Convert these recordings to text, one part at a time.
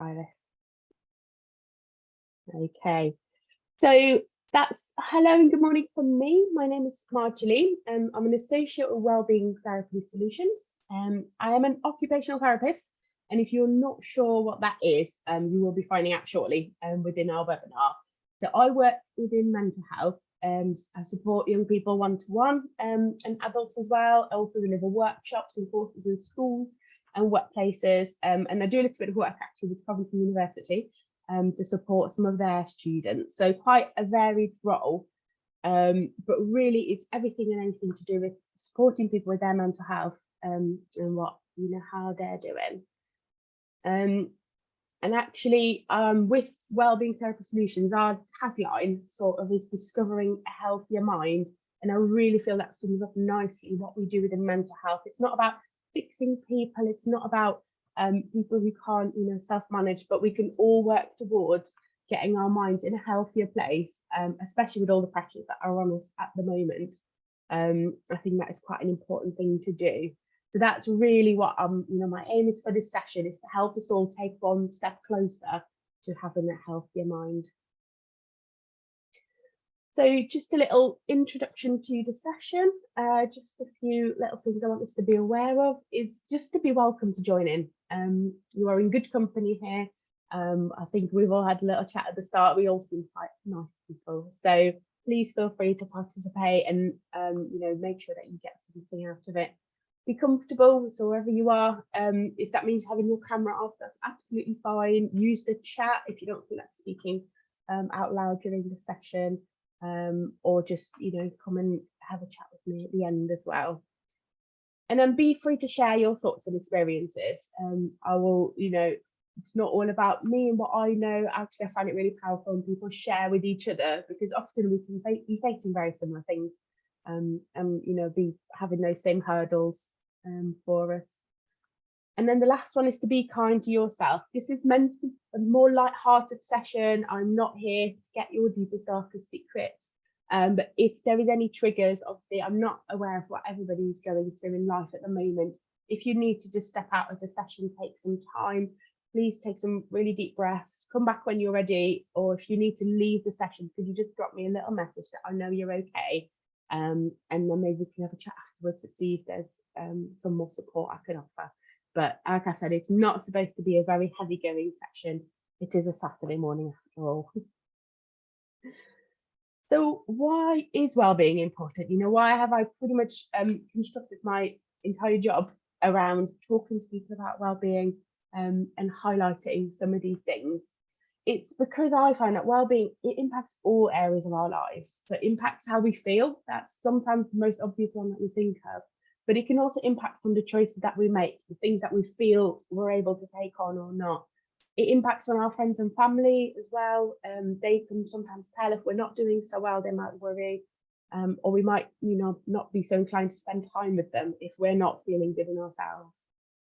try this. Okay, so that's hello and good morning from me. My name is Marjolein. I'm an associate at Wellbeing Therapy Solutions. I am an occupational therapist, and if you're not sure what that is, you will be finding out shortly within our webinar. So I work within mental health. I support young people one-to-one and adults as well. I also deliver workshops and courses in schools and workplaces, and I do a little bit of work actually with Coventry University to support some of their students. So quite a varied role, but really it's everything and anything to do with supporting people with their mental health and what, how they're doing. And actually, with Wellbeing Therapy Solutions, our tagline sort of is discovering a healthier mind. And I really feel that sums up nicely what we do within mental health. It's not about fixing people. It's not about people who can't, self-manage, but we can all work towards getting our minds in a healthier place, especially with all the pressures that are on us at the moment. I think that is quite an important thing to do. So that's really what my aim is for this session, is to help us all take one step closer to having a healthier mind. So just a little introduction to the session, just a few little things I want us to be aware of is just to be welcome to join in. You are in good company here. I think we've all had a little chat at the start. We all seem quite nice people. So please feel free to participate and, make sure that you get something out of it. Be comfortable, so wherever you are. If that means having your camera off, that's absolutely fine. Use the chat if you don't feel like speaking out loud during the session. Or just, come and have a chat with me at the end as well. And then be free to share your thoughts and experiences. I will, it's not all about me and what I know. Actually, I find it really powerful when people share with each other, because often we can be facing very similar things and, be having those same hurdles for us. And then the last one is to be kind to yourself. This is meant to be a more light-hearted session. I'm not here to get your deepest, darkest secrets. But if there is any triggers, obviously, I'm not aware of what everybody's going through in life at the moment. If you need to just step out of the session, take some time, please take some really deep breaths, come back when you're ready. Or if you need to leave the session, could you just drop me a little message that I know you're okay? And then maybe we can have a chat afterwards to see if there's some more support I can offer. But like I said, it's not supposed to be a very heavy going session. It is a Saturday morning after all. So why is wellbeing important? Why have I pretty much constructed my entire job around talking to people about wellbeing and highlighting some of these things? It's because I find that wellbeing, it impacts all areas of our lives. So it impacts how we feel. That's sometimes the most obvious one that we think of. But it can also impact on the choices that we make, the things that we feel we're able to take on or not. It impacts on our friends and family as well. They can sometimes tell if we're not doing so well, they might worry, or we might, not be so inclined to spend time with them if we're not feeling good in ourselves.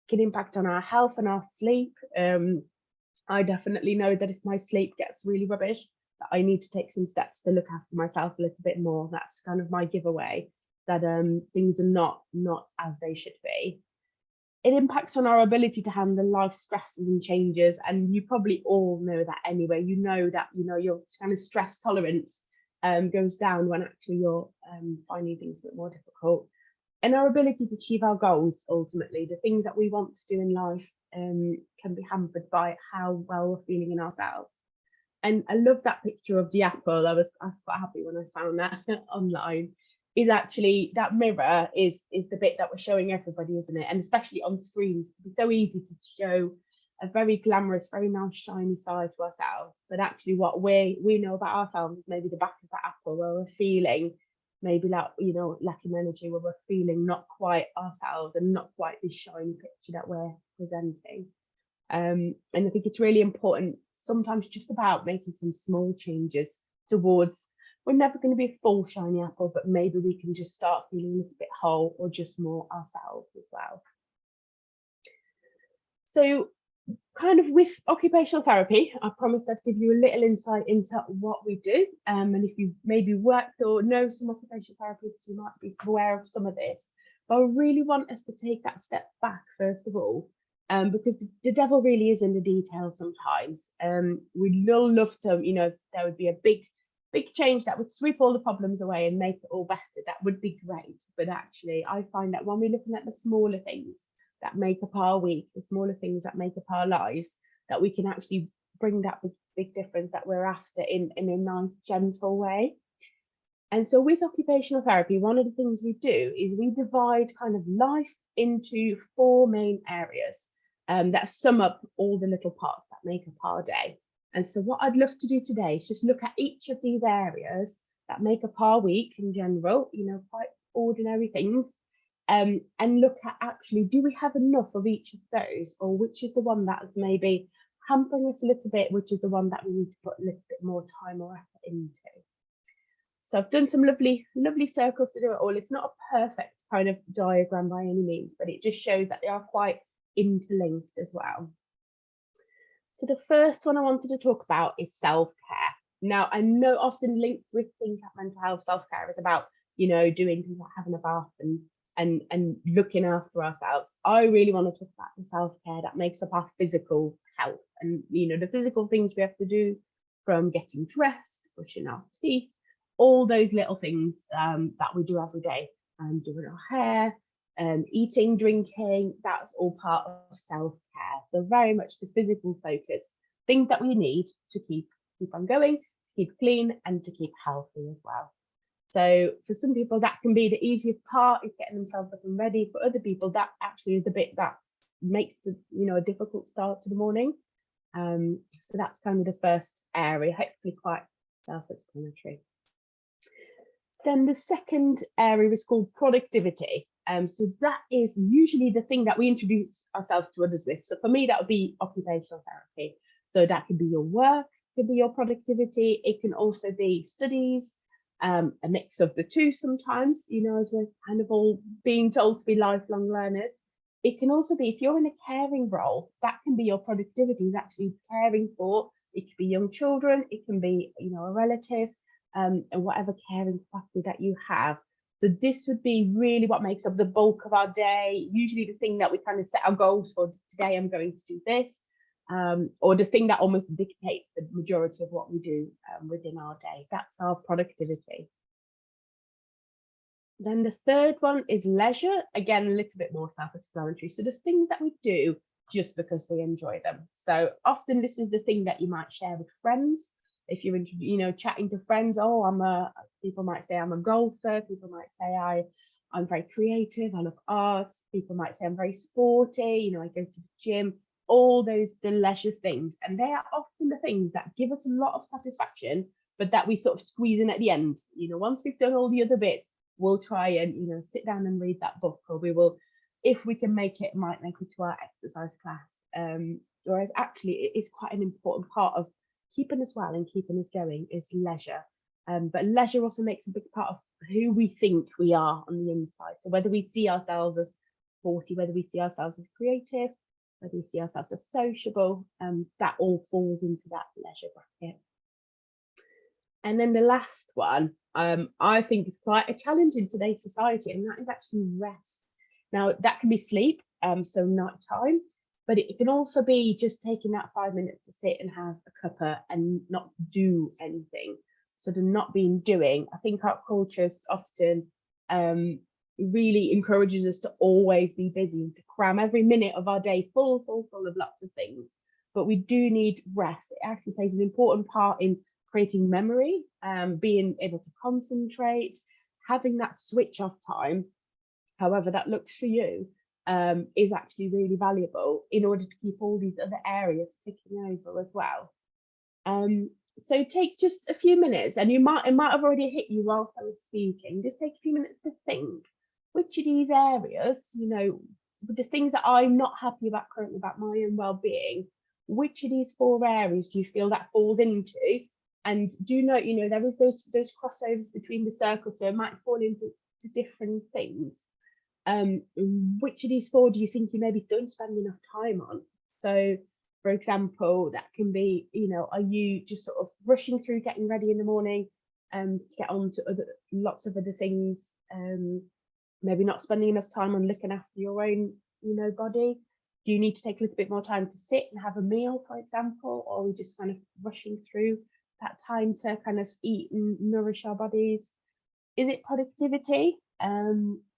It can impact on our health and our sleep. I definitely know that if my sleep gets really rubbish, that I need to take some steps to look after myself a little bit more. That's kind of my giveaway, that things are not as they should be. It impacts on our ability to handle life stresses and changes, and you probably all know that anyway. You know that your kind of stress tolerance goes down when actually you're finding things a bit more difficult. And our ability to achieve our goals, ultimately, the things that we want to do in life, can be hampered by how well we're feeling in ourselves. And I love that picture of the apple. I was quite happy when I found that online. Is actually that mirror is the bit that we're showing everybody, isn't it? And especially on screens, it's so easy to show a very glamorous, very nice shiny side to ourselves, but actually what we know about ourselves is maybe the back of that apple, where we're feeling maybe like lacking energy, where we're feeling not quite ourselves and not quite this shiny picture that we're presenting. And I think it's really important sometimes just about making some small changes towards, we're never going to be a full shiny apple, but maybe we can just start feeling a little bit whole or just more ourselves as well. So kind of with occupational therapy, I promised I'd give you a little insight into what we do. And if you've maybe worked or know some occupational therapists, you might be aware of some of this. But I really want us to take that step back, first of all, because the devil really is in the details sometimes. We'd love to, you know, if there would be a big change that would sweep all the problems away and make it all better. That would be great. But actually, I find that when we're looking at the smaller things that make up our week, the smaller things that make up our lives, that we can actually bring that big difference that we're after in a nice, gentle way. And so with occupational therapy, one of the things we do is we divide kind of life into 4 main areas that sum up all the little parts that make up our day. And so what I'd love to do today is just look at each of these areas that make up our week in general, you know, quite ordinary things, and look at actually, do we have enough of each of those, or which is the one that's maybe hampering us a little bit, which is the one that we need to put a little bit more time or effort into. So I've done some lovely circles to do it all. It's not a perfect kind of diagram by any means, but it just shows that they are quite interlinked as well. So the first one I wanted to talk about is self-care. Now, I know often linked with things like mental health, self-care is about, you know, doing things like having a bath and looking after ourselves. I really want to talk about the self-care that makes up our physical health, and, you know, the physical things we have to do, from getting dressed, brushing our teeth, all those little things that we do every day, and doing our hair, eating, drinking, that's all part of self-care. So very much the physical focus, things that we need to keep on going, keep clean, and to keep healthy as well. So for some people, that can be the easiest part, is getting themselves up and ready. For other people, that actually is the bit that makes the, you know, a difficult start to the morning. So that's kind of the first area, hopefully quite self-explanatory. Then the second area is called productivity. So that is usually the thing that we introduce ourselves to others with. So for me, that would be occupational therapy. So that could be your work, could be your productivity. It can also be studies, a mix of the two sometimes, you know, as we're kind of all being told to be lifelong learners. It can also be, if you're in a caring role, that can be your productivity, is actually caring for, it could be young children, it can be, you know, a relative, and whatever caring capacity that you have. So this would be really what makes up the bulk of our day, usually the thing that we kind of set our goals for. Today I'm going to do this, or the thing that almost dictates the majority of what we do within our day. That's our productivity. Then the third one is leisure. Again, a little bit more self-explanatory. So the things that we do just because we enjoy them. So often this is the thing that you might share with friends. If you're, you know, chatting to friends, oh, people might say I'm a golfer. People might say I'm very creative. I love arts. People might say I'm very sporty. You know, I go to the gym. All those, the leisure things, and they are often the things that give us a lot of satisfaction, but that we sort of squeeze in at the end. You know, once we've done all the other bits, we'll try and, you know, sit down and read that book, or we will, if we can make it, might make it to our exercise class. Whereas actually it is quite an important part of keeping us well and keeping us going is leisure. But leisure also makes a big part of who we think we are on the inside. So whether we see ourselves as sporty, whether we see ourselves as creative, whether we see ourselves as sociable, that all falls into that leisure bracket. And then the last one, I think is quite a challenge in today's society, and that is actually rest. Now, that can be sleep, so nighttime, but it can also be just taking that 5 minutes to sit and have a cuppa and not do anything. So the not being doing, I think our cultures often really encourages us to always be busy and to cram every minute of our day full of lots of things. But we do need rest. It actually plays an important part in creating memory, being able to concentrate, having that switch off time, however that looks for you, is actually really valuable in order to keep all these other areas ticking over as well. So take just a few minutes, and it might have already hit you whilst I was speaking. Just take a few minutes to think, which of these areas, you know, the things that I'm not happy about currently about my own well-being, which of these 4 areas do you feel that falls into? And do note, you know, there is those crossovers between the circles, so it might fall into different things. Which of these 4 do you think you maybe don't spend enough time on? So, for example, that can be, you know, are you just sort of rushing through getting ready in the morning to get on to lots of other things, maybe not spending enough time on looking after your own, you know, body? Do you need to take a little bit more time to sit and have a meal, for example, or are we just kind of rushing through that time to kind of eat and nourish our bodies? Is it productivity?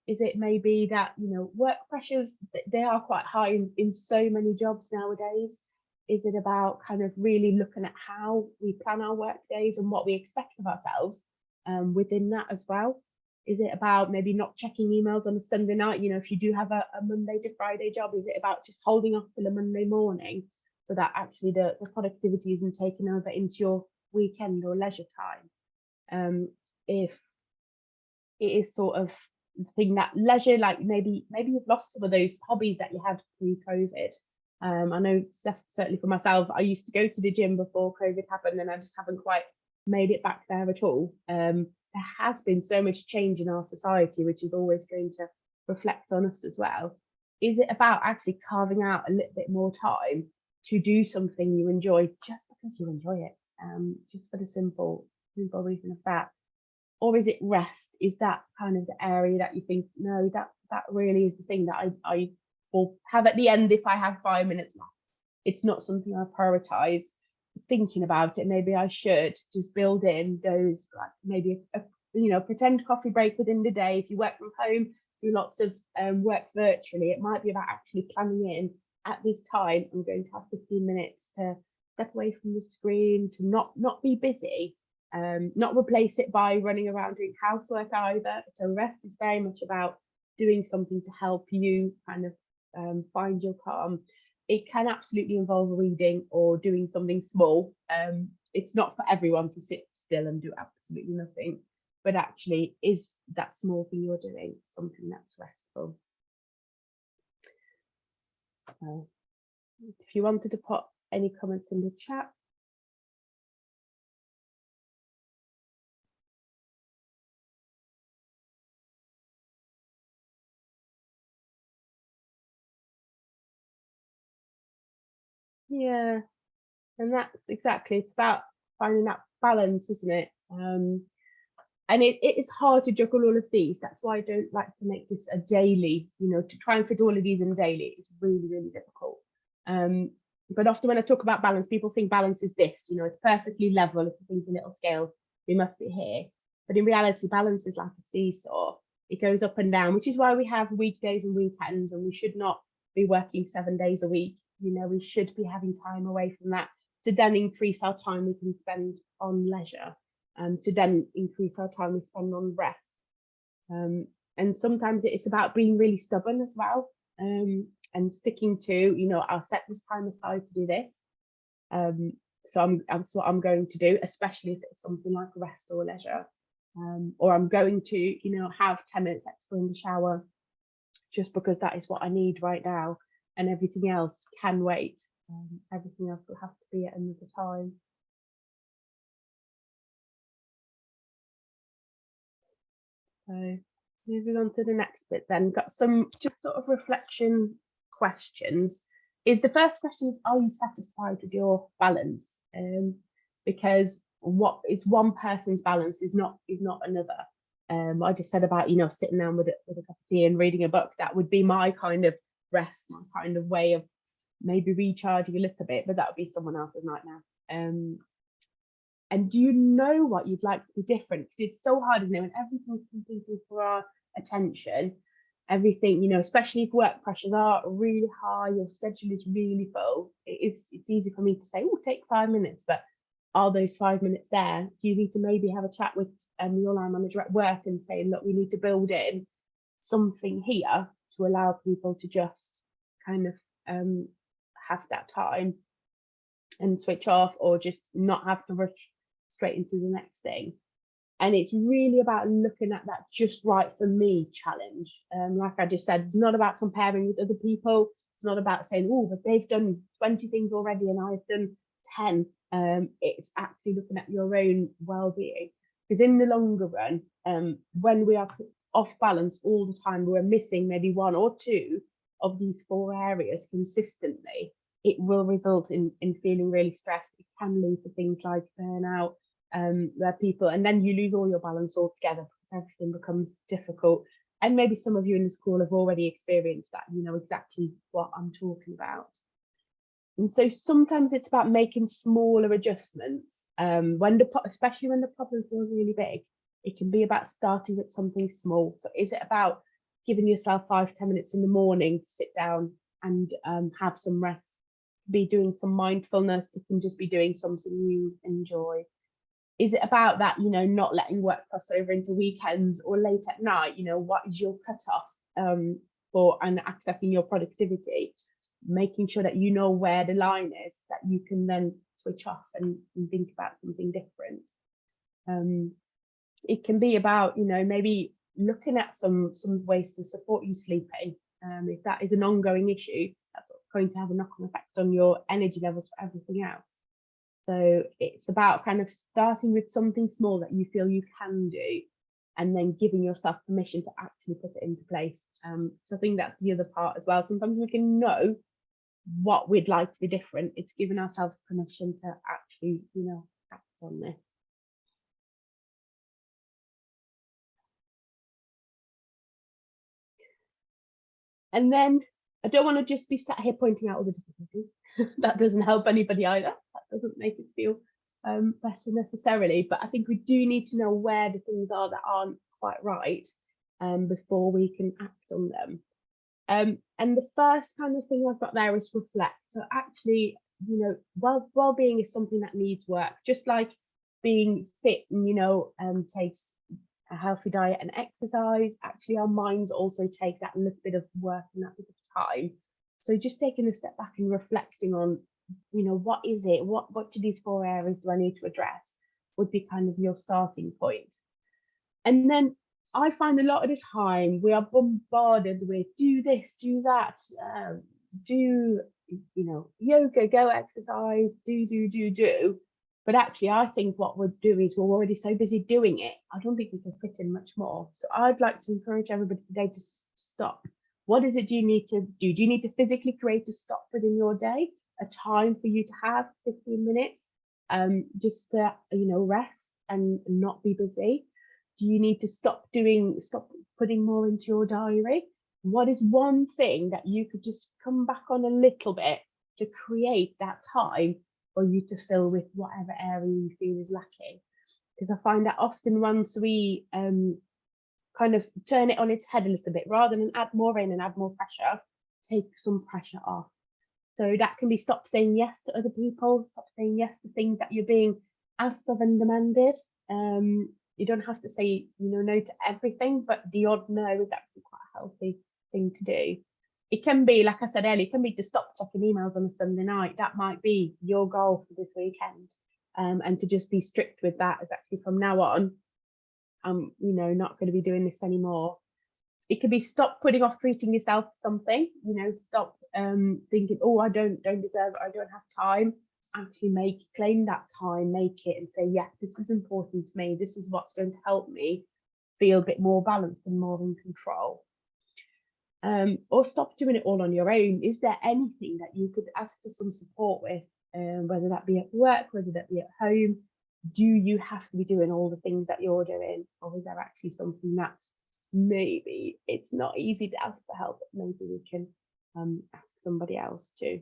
Is it maybe that, work pressures, they are quite high in so many jobs nowadays? Is it about kind of really looking at how we plan our work days and what we expect of ourselves within that as well? Is it about maybe not checking emails on a Sunday night? If you do have a Monday to Friday job, is it about just holding off till a Monday morning so that actually the productivity isn't taken over into your weekend or leisure time? If it is sort of thing that leisure, like maybe you've lost some of those hobbies that you had pre-COVID. I know certainly for myself, I used to go to the gym before COVID happened, and I just haven't quite made it back there at all. There has been so much change in our society, which is always going to reflect on us as well. Is it about actually carving out a little bit more time to do something you enjoy just because you enjoy it, just for the simple reason of that? Or is it rest? Is that kind of the area that you think, no, that really is the thing that I will have at the end if I have 5 minutes left? It's not something I prioritize thinking about it. Maybe I should just build in those, like maybe a pretend coffee break within the day. If you work from home, do lots of work virtually, it might be about actually planning in at this time, I'm going to have 15 minutes to step away from the screen, to not be busy. Not replace it by running around doing housework either. So rest is very much about doing something to help you kind of find your calm. It can absolutely involve reading or doing something small. It's not for everyone to sit still and do absolutely nothing, but actually is that small thing you're doing something that's restful. So if you wanted to put any comments in the chat. Yeah, and that's exactly, it's about finding that balance, isn't it? And it is hard to juggle all of these. That's why I don't like to make this a daily, to try and fit all of these in daily. It's really, really difficult. But often when I talk about balance, people think balance is this, it's perfectly level. If you think in little scales, we must be here. But in reality, balance is like a seesaw. It goes up and down, which is why we have weekdays and weekends, and we should not be working 7 days a week. We should be having time away from that to then increase our time we can spend on leisure, and to then increase our time we spend on rest. And sometimes it's about being really stubborn as well, and sticking to, I'll set this time aside to do this. So that's what I'm going to do, especially if it's something like rest or leisure. Or I'm going to, have 10 minutes extra in the shower just because that is what I need right now, and everything else can wait. Everything else will have to be at another time. So moving on to the next bit then, got some just sort of reflection questions. The first question is, are you satisfied with your balance? Because what is one person's balance is not another. I just said about, sitting down with a cup of tea and reading a book. That would be my kind of rest, my kind of way of maybe recharging a little bit, but that would be someone else's nightmare. And do you know what you'd like to be different? Because it's so hard, isn't it, when everything's competing for our attention, everything, especially if work pressures are really high, your schedule is really full. It's easy for me to say, oh, take 5 minutes, but are those 5 minutes there? Do you need to maybe have a chat with your line manager at work and say, look, we need to build in something here to allow people to just kind of have that time and switch off, or just not have to rush straight into the next thing. And it's really about looking at that just right for me challenge. Like I just said, it's not about comparing with other people. It's not about saying, oh, but they've done 20 things already and I've done 10. It's actually looking at your own well-being, because in the longer run, when we are off balance all the time, we're missing maybe 1 or 2 of these 4 areas consistently, it will result in feeling really stressed. It can lead to things like burnout, where people, and then you lose all your balance altogether because everything becomes difficult. And maybe some of you in the school have already experienced that, you know exactly what I'm talking about. And so sometimes it's about making smaller adjustments, especially when the problem feels really big. It can be about starting with something small. So is it about giving yourself 5-10 minutes in the morning to sit down and have some rest, be doing some mindfulness? It can just be doing something you enjoy. Is it about that, you know, not letting work cross over into weekends or late at night? You know, what is your cutoff for and accessing your productivity? Making sure that you know where the line is, that you can then switch off and think about something different. It can be about, you know, maybe looking at some ways to support you sleeping. If that is an ongoing issue, that's going to have a knock-on effect on your energy levels for everything else. So it's about kind of starting with something small that you feel you can do, and then giving yourself permission to actually put it into place. So I think that's the other part as well. Sometimes we can know what we'd like to be different. It's giving ourselves permission to actually, you know, act on this. And then I don't want to just be sat here pointing out all the difficulties. That doesn't help anybody either. That doesn't make us feel better necessarily. But I think we do need to know where the things are that aren't quite right before we can act on them. And the first kind of thing I've got there is reflect. So actually, you know, well-being is something that needs work, just like being fit, and, you know, takes a healthy diet and exercise. Actually, our minds also take that little bit of work and that bit of time. So just taking a step back and reflecting on, you know, what is it? What do these 4 areas do I need to address? Would be kind of your starting point. And then I find a lot of the time we are bombarded with do this, do that, do, you know, yoga, go exercise, do. But actually, I think what we'll do is we're already so busy doing it. I don't think we can fit in much more. So I'd like to encourage everybody today to stop. What is it do you need to do? Do you need to physically create a stop within your day, a time for you to have 15 minutes, just to, you know, rest and not be busy? Do you need to stop putting more into your diary? What is one thing that you could just come back on a little bit to create that time for you to fill with whatever area you feel is lacking? Because I find that often once we kind of turn it on its head a little bit, rather than add more in and add more pressure, take some pressure off. So that can be stop saying yes to other people, stop saying yes to things that you're being asked of and demanded. You don't have to say, you know, no to everything, but the odd no is actually quite a healthy thing to do. It can be, like I said earlier, it can be to stop checking emails on a Sunday night. That might be your goal for this weekend. And to just be strict with that is actually from now on, I'm, you know, not going to be doing this anymore. It could be stop putting off treating yourself to something, you know, stop thinking, oh, I don't deserve it, I don't have time. Actually claim that time, make it, and say, yeah, this is important to me. This is what's going to help me feel a bit more balanced and more in control. Or stop doing it all on your own. Is there anything that you could ask for some support with, whether that be at work, whether that be at home? Do you have to be doing all the things that you're doing, or is there actually something that maybe it's not easy to ask for help, but maybe we can ask somebody else too?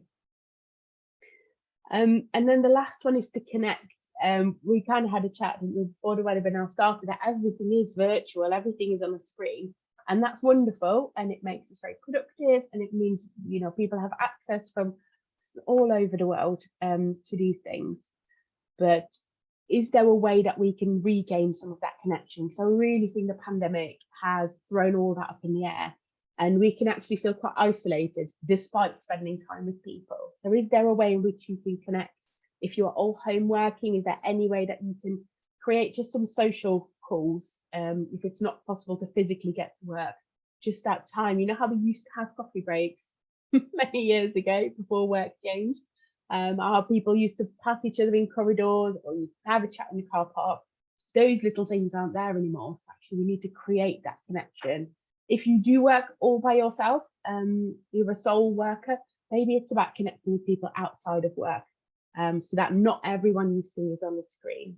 And then the last one is to connect. We kind of had a chat before the webinar started that everything is virtual, everything is on the screen, and that's wonderful, and it makes us very productive, and it means, you know, people have access from all over the world to these things. But is there a way that we can regain some of that connection? So I really think the pandemic has thrown all that up in the air, and we can actually feel quite isolated despite spending time with people. So is there a way in which you can connect? If you are all home working, is there any way that you can create just some social calls? If it's not possible to physically get to work, just that time. You know how we used to have coffee breaks many years ago before work changed? Our people used to pass each other in corridors, or you have a chat in the car park. Those little things aren't there anymore. So actually we need to create that connection. If you do work all by yourself, you're a sole worker, maybe it's about connecting with people outside of work, so that not everyone you see is on the screen.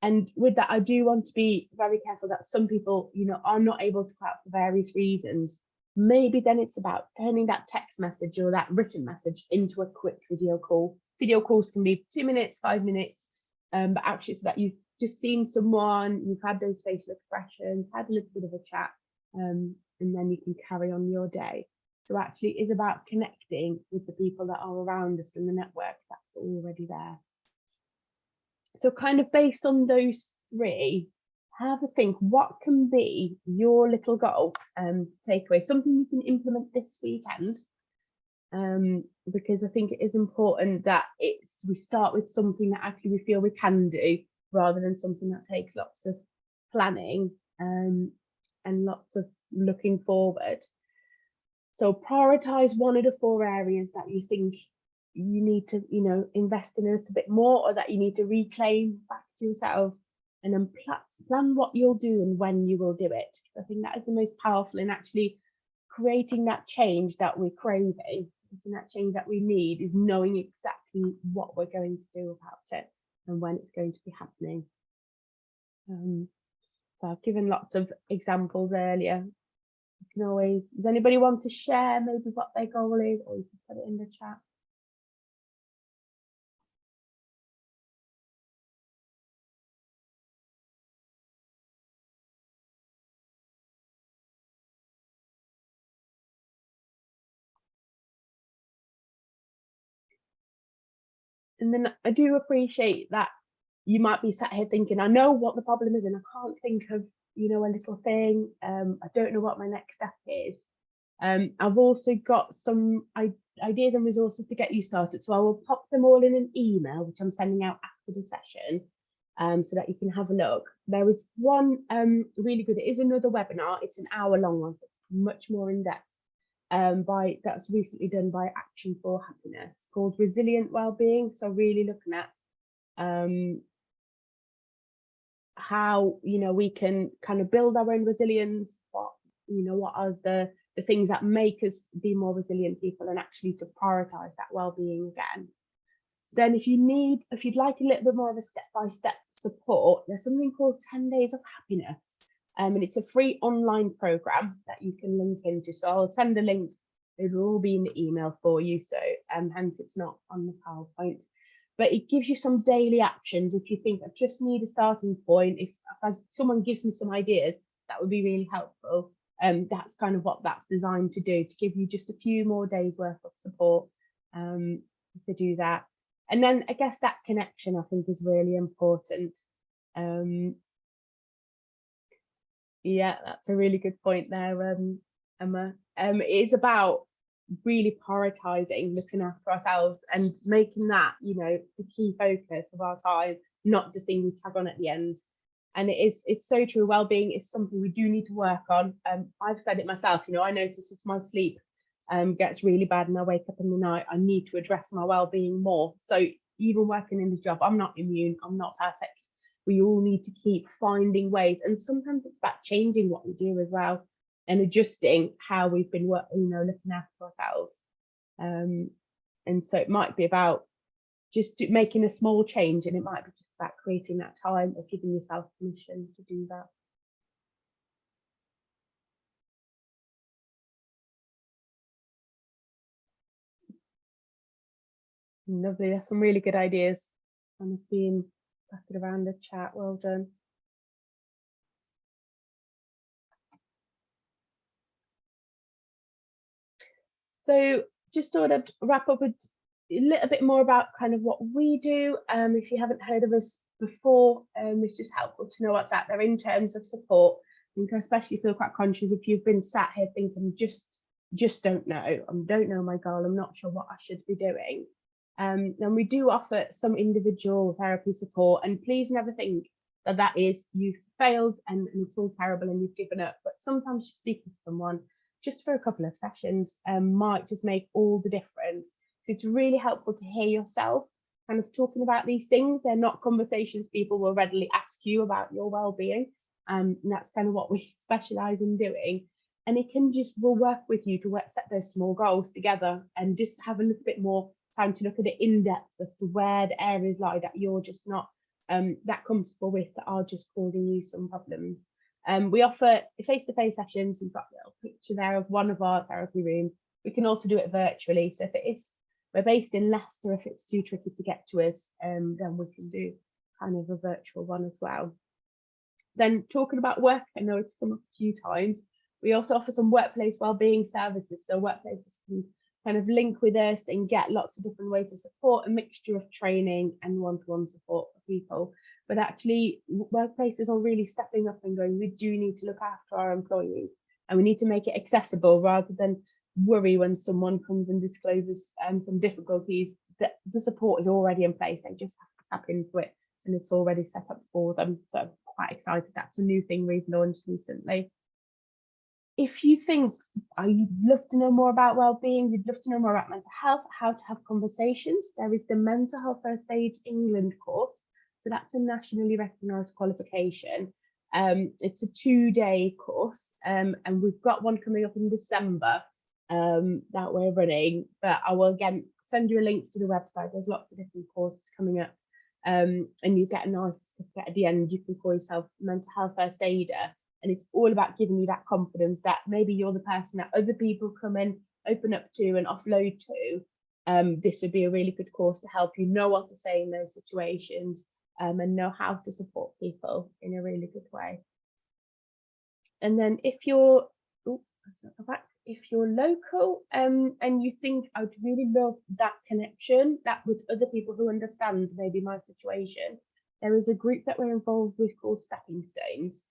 And with that, I do want to be very careful that some people, you know, are not able to go out for various reasons. Maybe then it's about turning that text message or that written message into a quick video call. Video calls can be 2 minutes, 5 minutes, but actually so that you've just seen someone, you've had those facial expressions, had a little bit of a chat, and then you can carry on your day. So actually it's about connecting with the people that are around us in the network that's already there. So kind of based on those three, have a think, what can be your little goal takeaway, something you can implement this weekend, because I think it is important that we start with something that actually we feel we can do, rather than something that takes lots of planning and lots of looking forward. So prioritize one of the 4 areas that you think you need to, you know, invest in a little bit more, or that you need to reclaim back to yourself, and then plan what you'll do and when you will do it. I think that is the most powerful in actually creating that change that we're craving, and that change that we need is knowing exactly what we're going to do about it and when it's going to be happening. So I've given lots of examples earlier. You can always, does anybody want to share maybe what their goal is, or you can put it in the chat. And then I do appreciate that you might be sat here thinking, I know what the problem is and I can't think of, you know, a little thing. I don't know what my next step is. I've also got some ideas and resources to get you started. So I will pop them all in an email, which I'm sending out after the session, so that you can have a look. There was one really good, it is another webinar. It's an hour-long one, so it's much more in depth. That's recently done by Action for Happiness, called Resilient Wellbeing. So really looking at how, you know, we can kind of build our own resilience, what are the things that make us be more resilient people, and actually to prioritize that well-being again. Then if you'd like a little bit more of a step-by-step support, there's something called 10 Days of Happiness. And it's a free online program that you can link into. So I'll send a link. It'll all be in the email for you. So hence it's not on the PowerPoint. But it gives you some daily actions if you think I just need a starting point. If someone gives me some ideas, that would be really helpful. That's kind of what that's designed to do, to give you just a few more days worth of support to do that. And then I guess that connection, I think, is really important. Yeah, that's a really good point there, Emma. It is about really prioritizing, looking after ourselves, and making that, you know, the key focus of our time, not the thing we tag on at the end. And it's so true. Wellbeing is something we do need to work on. I've said it myself. You know, I notice if my sleep gets really bad and I wake up in the night, I need to address my well-being more. So even working in this job, I'm not immune. I'm not perfect. We all need to keep finding ways, and sometimes it's about changing what we do as well, and adjusting how we've been, looking after ourselves. And so it might be about just making a small change, and it might be just about creating that time or giving yourself permission to do that. Lovely, there's some really good ideas kind of being batted around the chat. Well done. So just thought I'd wrap up with a little bit more about kind of what we do. If you haven't heard of us before, it's just helpful to know what's out there in terms of support. I think I especially feel quite conscious if you've been sat here thinking, just don't know, I don't know my goal, I'm not sure what I should be doing. And we do offer some individual therapy support, and please never think that is you've failed and it's all terrible and you've given up. But sometimes just speaking to someone just for a couple of sessions might just make all the difference. So it's really helpful to hear yourself kind of talking about these things. They're not conversations people will readily ask you about your well-being. And that's kind of what we specialize in doing. And it can just, we'll work with you to set those small goals together and just have a little bit more time to look at it in depth as to where the areas lie that you're just not that comfortable with, that are just causing you some problems. We offer face-to-face sessions. You've got a little picture there of one of our therapy rooms. We can also do it virtually. So if it is, we're based in Leicester, if it's too tricky to get to us, then we can do kind of a virtual one as well. Then talking about work, I know it's come up a few times. We also offer some workplace wellbeing services. So workplaces can kind of link with us and get lots of different ways of support, a mixture of training and one-to-one support for people. But actually, workplaces are really stepping up and going, we do need to look after our employees, and we need to make it accessible rather than worry when someone comes and discloses some difficulties. That the support is already in place. They just have to tap into it, and it's already set up for them. So I'm quite excited. That's a new thing we've launched recently. If you think, you'd love to know more about wellbeing, you'd love to know more about mental health, how to have conversations, there is the Mental Health First Aid England course. So that's a nationally recognised qualification. It's a 2-day course, and we've got one coming up in December that we're running. But I will again send you a link to the website. There's lots of different courses coming up, and you get a nice certificate at the end. You can call yourself mental health first aider. And it's all about giving you that confidence that maybe you're the person that other people come and open up to and offload to. This would be a really good course to help you know what to say in those situations, and know how to support people in a really good way. And then if you're, if you're local and you think, I'd really love that connection, that with other people who understand maybe my situation, there is a group that we're involved with called Stepping Stones.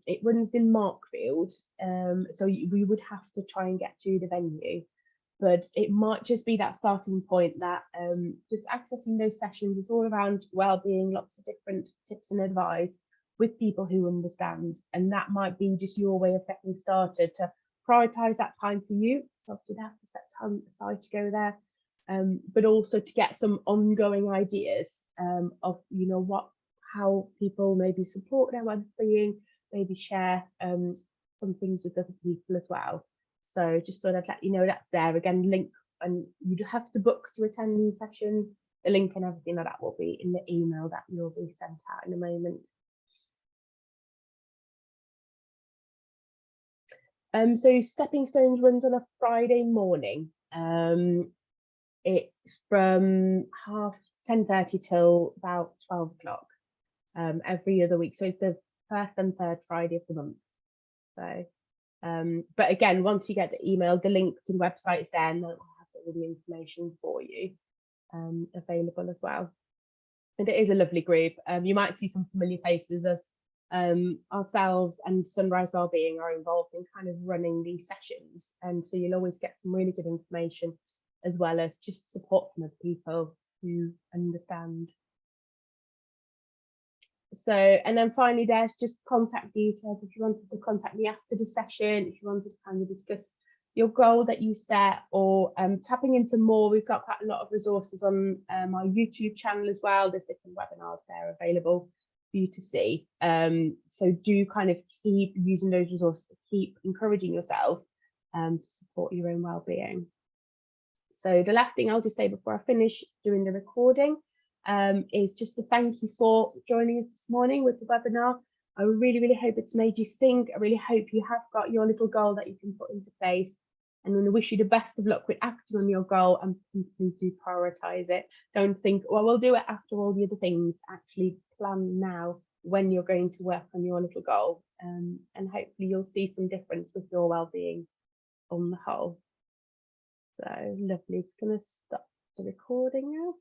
It runs in Markfield, so we would have to try and get to the venue, but it might just be that starting point that just accessing those sessions. It's all around wellbeing, lots of different tips and advice with people who understand, and that might be just your way of getting started to prioritize that time for you. So you'd have to set time aside to go there, but also to get some ongoing ideas of how people maybe support their well-being, maybe share some things with other people as well. So just thought I'd let you know that's there. Again, link, and you have to book to attend these sessions. The link and everything like that will be in the email that will be sent out in a moment. So Stepping Stones runs on a Friday morning. It's from 10:30 till about 12 o'clock every other week. So it's the first and third Friday of the month. So, but again, once you get the email, the link to the website is there, and they'll have all the information for you available as well. And it is a lovely group. You might see some familiar faces as ourselves and Sunrise Wellbeing are involved in kind of running these sessions, and so you'll always get some really good information as well as just support from other people who understand. So, and then finally there's just contact details if you wanted to contact me after the session, if you wanted to kind of discuss your goal that you set, or tapping into more. We've got quite a lot of resources on my YouTube channel as well. There's different webinars there available for you to see. So do kind of keep using those resources, keep encouraging yourself to support your own well-being. So the last thing I'll just say before I finish doing the recording is just to thank you for joining us this morning with the webinar. I really, really hope it's made you think. I really hope you have got your little goal that you can put into place. And I wish you the best of luck with acting on your goal, and please do prioritize it. Don't think, well, we'll do it after all the other things. Actually plan now when you're going to work on your little goal, and hopefully you'll see some difference with your well-being on the whole. So lovely. It's going to stop the recording now.